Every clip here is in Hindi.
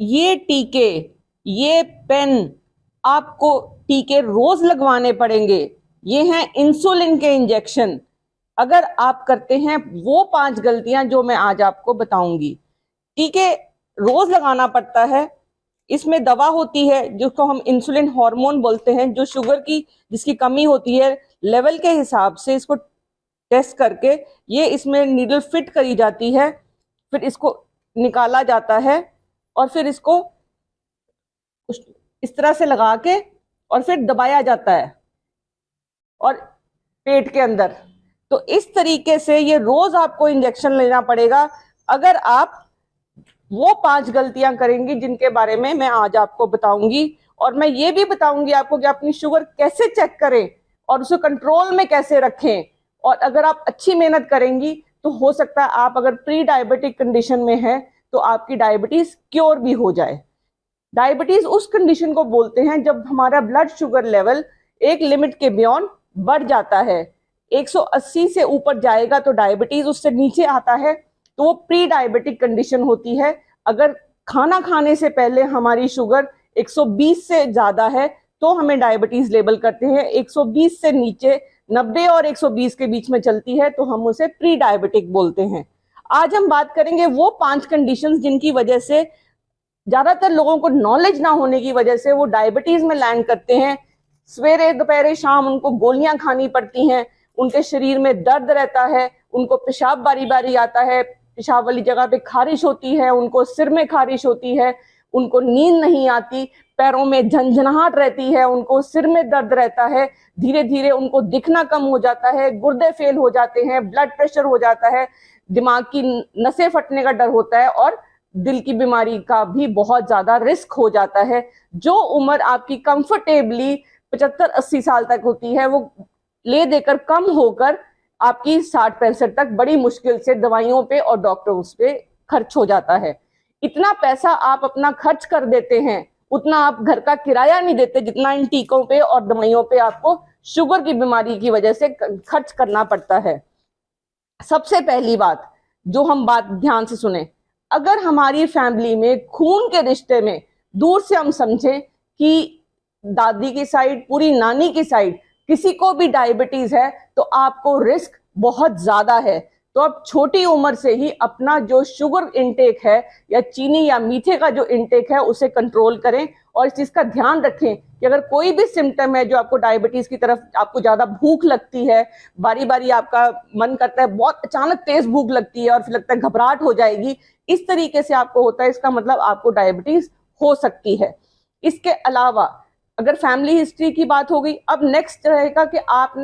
ये टीके, ये पेन, आपको टीके रोज लगवाने पड़ेंगे। ये हैं इंसुलिन के इंजेक्शन। अगर आप करते हैं वो 5 गलतियां जो मैं आज आपको बताऊंगी। टीके रोज लगाना पड़ता है, इसमें दवा होती है जिसको हम इंसुलिन हार्मोन बोलते हैं, जो शुगर की जिसकी कमी होती है लेवल के हिसाब से इसको टेस्ट करके ये इसमें नीडल फिट करी जाती है, फिर इसको निकाला जाता है और फिर इसको इस तरह से लगा के और फिर दबाया जाता है और पेट के अंदर। तो इस तरीके से ये रोज आपको इंजेक्शन लेना पड़ेगा अगर आप वो 5 गलतियां करेंगी जिनके बारे में मैं आज आपको बताऊंगी। और मैं ये भी बताऊंगी आपको कि अपनी शुगर कैसे चेक करें और उसे कंट्रोल में कैसे रखें। और अगर आप अच्छी मेहनत करेंगी तो हो सकता है आप अगर प्री डायबिटिक कंडीशन में है तो आपकी डायबिटीज क्योर भी हो जाए। डायबिटीज उस कंडीशन को बोलते हैं जब हमारा ब्लड शुगर लेवल एक लिमिट के बियॉन्ड बढ़ जाता है। 180 से ऊपर जाएगा तो डायबिटीज, उससे नीचे आता है तो वो प्री डायबिटिक कंडीशन होती है। अगर खाना खाने से पहले हमारी शुगर 120 से ज्यादा है तो हमें डायबिटीज लेबल करते हैं। 120 से नीचे 90 और 120 के बीच में चलती है तो हम उसे प्री डायबिटिक बोलते हैं। आज हम बात करेंगे वो 5 कंडीशंस जिनकी वजह से ज्यादातर लोगों को नॉलेज ना होने की वजह से वो डायबिटीज में लैंड करते हैं। सवेरे दोपहर शाम उनको गोलियां खानी पड़ती हैं, उनके शरीर में दर्द रहता है, उनको पेशाब बारी बारी आता है, पेशाब वाली जगह पे खारिश होती है, उनको सिर में खारिश होती है, उनको नींद नहीं आती, पैरों में झंझनाहट रहती है, उनको सिर में दर्द रहता है, धीरे धीरे उनको दिखना कम हो जाता है, गुर्दे फेल हो जाते हैं, ब्लड प्रेशर हो जाता है, दिमाग की नसें फटने का डर होता है और दिल की बीमारी का भी बहुत ज्यादा रिस्क हो जाता है। जो उम्र आपकी कंफर्टेबली 75-80 साल तक होती है वो ले देकर कम होकर आपकी 60-65 तक बड़ी मुश्किल से दवाइयों पे और डॉक्टरों पे खर्च हो जाता है। इतना पैसा आप अपना खर्च कर देते हैं, उतना आप घर का किराया नहीं देते जितना इन टीकों पे और दवाइयों पे आपको शुगर की बीमारी की वजह से खर्च करना पड़ता है। सबसे पहली बात जो हम बात ध्यान से सुने, अगर हमारी फैमिली में खून के रिश्ते में दूर से हम समझें कि दादी की साइड, पूरी नानी की साइड किसी को भी डायबिटीज है तो आपको रिस्क बहुत ज्यादा है। तो आप छोटी उम्र से ही अपना जो शुगर इनटेक है या चीनी या मीठे का जो इनटेक है उसे कंट्रोल करें और इस चीज का ध्यान रखें कि अगर कोई भी सिम्टम है जो आपको डायबिटीज की तरफ, आपको ज्यादा भूख लगती है, बारी बारी आपका मन करता है, बहुत अचानक तेज भूख लगती है और फिर लगता है घबराहट हो जाएगी, इस तरीके से आपको होता है, इसका मतलब आपको डायबिटीज हो सकती है। इसके अलावा अगर फैमिली हिस्ट्री की बात हो गई, अब नेक्स्ट रहेगा कि आप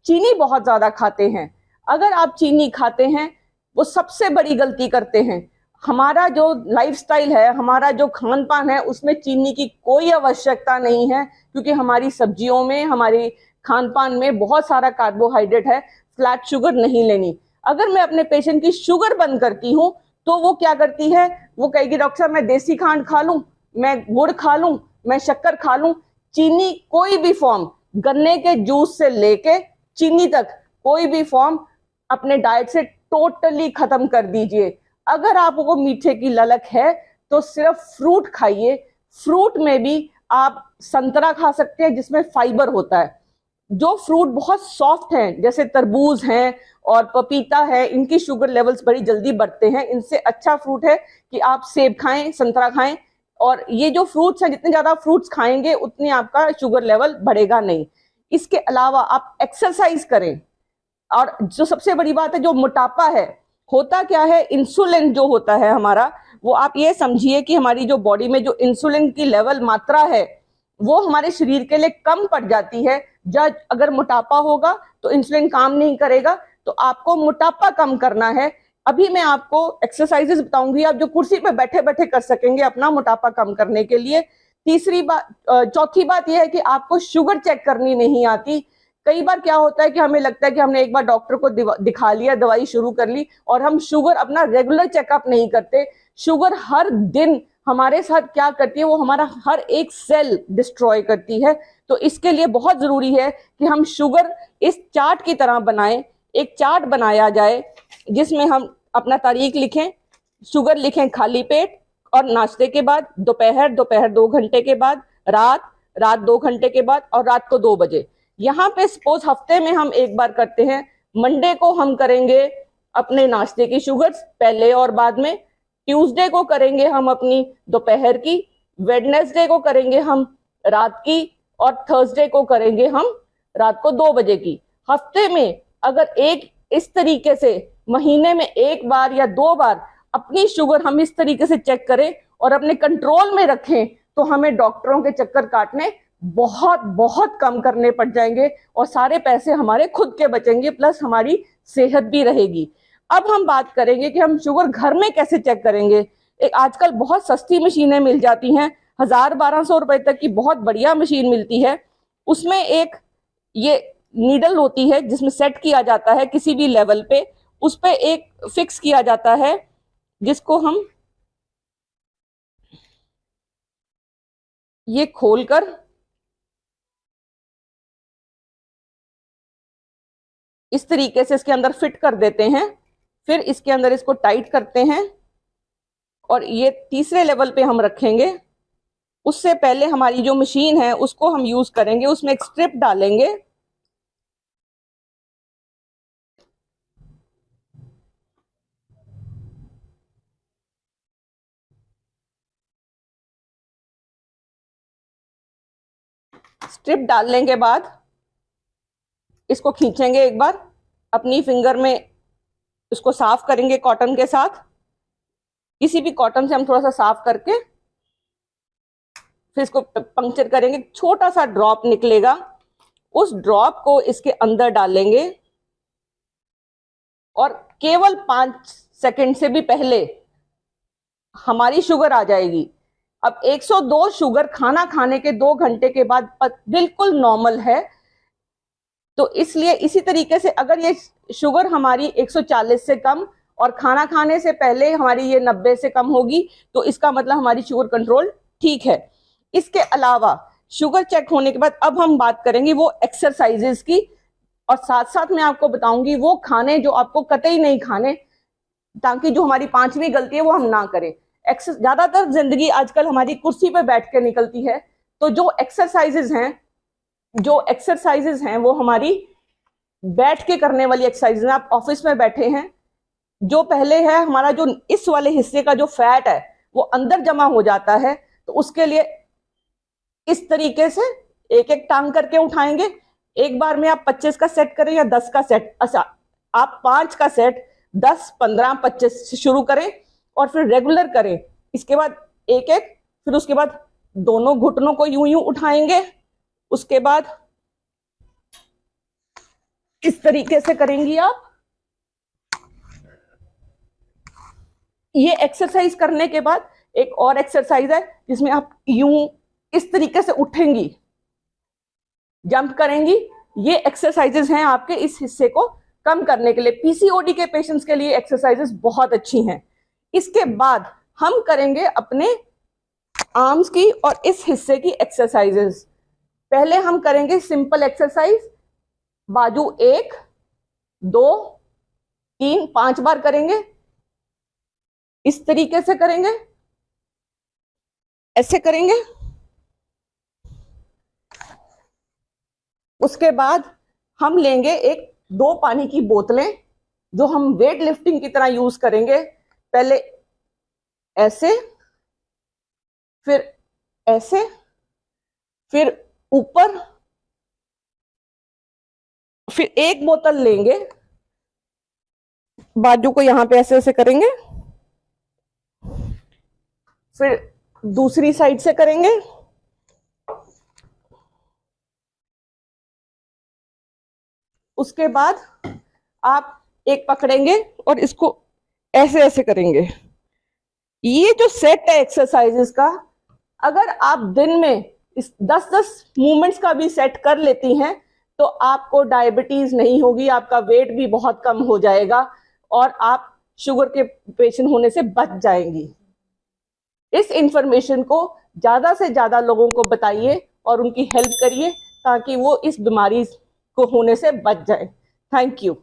चीनी बहुत ज्यादा खाते हैं। अगर आप चीनी खाते हैं वो सबसे बड़ी गलती करते हैं। हमारा जो लाइफस्टाइल है, हमारा जो खान पान है उसमें चीनी की कोई आवश्यकता नहीं है क्योंकि हमारी सब्जियों में, हमारी खान पान में बहुत सारा कार्बोहाइड्रेट है, फ्लैट शुगर नहीं लेनी। अगर मैं अपने पेशेंट की शुगर बंद करती हूँ तो वो क्या करती है, वो कहेगी डॉक्टर साहब मैं देसी खांड खा लूं, मैं गुड़ खा लूं, मैं शक्कर खा लूं, चीनी कोई भी फॉर्म, गन्ने के जूस से लेके चीनी तक कोई भी फॉर्म अपने डाइट से टोटली खत्म कर दीजिए। अगर आपको मीठे की ललक है तो सिर्फ फ्रूट खाइए। फ्रूट में भी आप संतरा खा सकते हैं जिसमें फाइबर होता है। जो फ्रूट बहुत सॉफ्ट हैं जैसे तरबूज हैं और पपीता है, इनकी शुगर लेवल्स बड़ी जल्दी बढ़ते हैं। इनसे अच्छा फ्रूट है कि आप सेब खाएं, संतरा खाएं। और ये जो फ्रूट्स हैं, जितने ज्यादा फ्रूट्स खाएंगे उतनी आपका शुगर लेवल बढ़ेगा नहीं। इसके अलावा आप एक्सरसाइज करें। और जो सबसे बड़ी बात है, जो मोटापा है, होता क्या है, इंसुलिन जो होता है हमारा, वो आप ये समझिए कि हमारी जो बॉडी में जो इंसुलिन की लेवल मात्रा है वो हमारे शरीर के लिए कम पड़ जाती है। जब अगर मोटापा होगा तो इंसुलिन काम नहीं करेगा, तो आपको मोटापा कम करना है। अभी मैं आपको एक्सरसाइजेस बताऊंगी आप जो कुर्सी पे बैठे बैठे कर सकेंगे अपना मोटापा कम करने के लिए। तीसरी बात, चौथी बात यह है कि आपको शुगर चेक करनी नहीं आती। कई बार क्या होता है कि हमें लगता है कि हमने एक बार डॉक्टर को दिखा लिया, दवाई शुरू कर ली और हम शुगर अपना रेगुलर चेकअप नहीं करते। शुगर हर दिन हमारे साथ क्या करती है, वो हमारा हर एक सेल डिस्ट्रॉय करती है। तो इसके लिए बहुत जरूरी है कि हम शुगर इस चार्ट की तरह बनाएं। एक चार्ट बनाया जाए जिसमें हम अपना तारीख लिखें, शुगर लिखें खाली पेट और नाश्ते के बाद, दोपहर 2 घंटे के बाद, रात 2 घंटे के बाद, और रात को 2 बजे। यहाँ पे सपोज हफ्ते में हम एक बार करते हैं, मंडे को हम करेंगे अपने नाश्ते की शुगर्स पहले और बाद में, ट्यूसडे को करेंगे हम अपनी दोपहर की, वेडनेसडे को करेंगे हम रात की, और थर्सडे को करेंगे हम रात को 2 बजे की। हफ्ते में अगर एक इस तरीके से महीने में एक बार या 2 बार अपनी शुगर हम इस तरीके से चेक करें और अपने कंट्रोल में रखें, तो हमें डॉक्टरों के चक्कर काटने बहुत बहुत कम करने पड़ जाएंगे और सारे पैसे हमारे खुद के बचेंगे, प्लस हमारी सेहत भी रहेगी। अब हम बात करेंगे कि हम शुगर घर में कैसे चेक करेंगे। एक आजकल बहुत सस्ती मशीनें मिल जाती हैं, 1000-1200 रुपए तक की बहुत बढ़िया मशीन मिलती है। उसमें एक ये नीडल होती है जिसमें सेट किया जाता है किसी भी लेवल पे, उस पे एक फिक्स किया जाता है जिसको हम ये खोलकर इस तरीके से इसके अंदर फिट कर देते हैं, फिर इसके अंदर इसको टाइट करते हैं और ये तीसरे लेवल पे हम रखेंगे। उससे पहले हमारी जो मशीन है उसको हम यूज करेंगे, उसमें एक स्ट्रिप डालेंगे, स्ट्रिप डालने के बाद इसको खींचेंगे एक बार अपनी फिंगर में, इसको साफ करेंगे कॉटन के साथ, किसी भी कॉटन से हम थोड़ा सा साफ करके फिर इसको पंक्चर करेंगे, छोटा सा ड्रॉप निकलेगा, उस ड्रॉप को इसके अंदर डालेंगे और केवल 5 सेकंड से भी पहले हमारी शुगर आ जाएगी। अब 102 शुगर खाना खाने के 2 घंटे के बाद बिल्कुल नॉर्मल है। तो इसलिए इसी तरीके से अगर ये शुगर हमारी 140 से कम और खाना खाने से पहले हमारी ये 90 से कम होगी, तो इसका मतलब हमारी शुगर कंट्रोल ठीक है। इसके अलावा शुगर चेक होने के बाद अब हम बात करेंगे वो एक्सरसाइजेस की, और साथ साथ मैं आपको बताऊंगी वो खाने जो आपको कतई नहीं खाने, ताकि जो हमारी 5वीं गलती है वो हम ना करें। ज्यादातर जिंदगी आजकल हमारी कुर्सी पे बैठ के निकलती है, तो जो एक्सरसाइजेज हैं वो हमारी बैठ के करने वाली एक्सरसाइजेज हैं। आप ऑफिस में बैठे हैं, जो पहले है हमारा जो इस वाले हिस्से का जो फैट है वो अंदर जमा हो जाता है, तो उसके लिए इस तरीके से एक एक टांग करके उठाएंगे। एक बार में आप 25 का सेट करें या 10 का सेट, अच्छा आप 5 का सेट 10, 15, 25 से शुरू करें और फिर रेगुलर करें। इसके बाद एक एक, फिर उसके बाद दोनों घुटनों को यूं यूं उठाएंगे, उसके बाद इस तरीके से करेंगी आप। ये एक्सरसाइज करने के बाद एक और एक्सरसाइज है जिसमें आप यूं इस तरीके से उठेंगी, जंप करेंगी। ये एक्सरसाइजेस हैं आपके इस हिस्से को कम करने के लिए। पीसीओडी के पेशेंट्स के लिए एक्सरसाइजेस बहुत अच्छी हैं। इसके बाद हम करेंगे अपने आर्म्स की और इस हिस्से की एक्सरसाइजेस। पहले हम करेंगे सिंपल एक्सरसाइज, बाजू 1, 2, 3, 5 बार करेंगे। इस तरीके से करेंगे, ऐसे करेंगे। उसके बाद हम लेंगे 2 पानी की बोतलें जो हम वेट लिफ्टिंग की तरह यूज करेंगे। पहले ऐसे, फिर ऐसे, फिर ऊपर, फिर एक बोतल लेंगे, बाजू को यहां पे ऐसे ऐसे करेंगे, फिर दूसरी साइड से करेंगे, उसके बाद आप एक पकड़ेंगे और इसको ऐसे ऐसे करेंगे। ये जो सेट है एक्सरसाइजेस का, अगर आप दिन में इस 10-10 मूवमेंट्स का भी सेट कर लेती हैं तो आपको डायबिटीज नहीं होगी, आपका वेट भी बहुत कम हो जाएगा और आप शुगर के पेशेंट होने से बच जाएंगी। इस इंफॉर्मेशन को ज्यादा से ज्यादा लोगों को बताइए और उनकी हेल्प करिए ताकि वो इस बीमारी को होने से बच जाए। Thank you.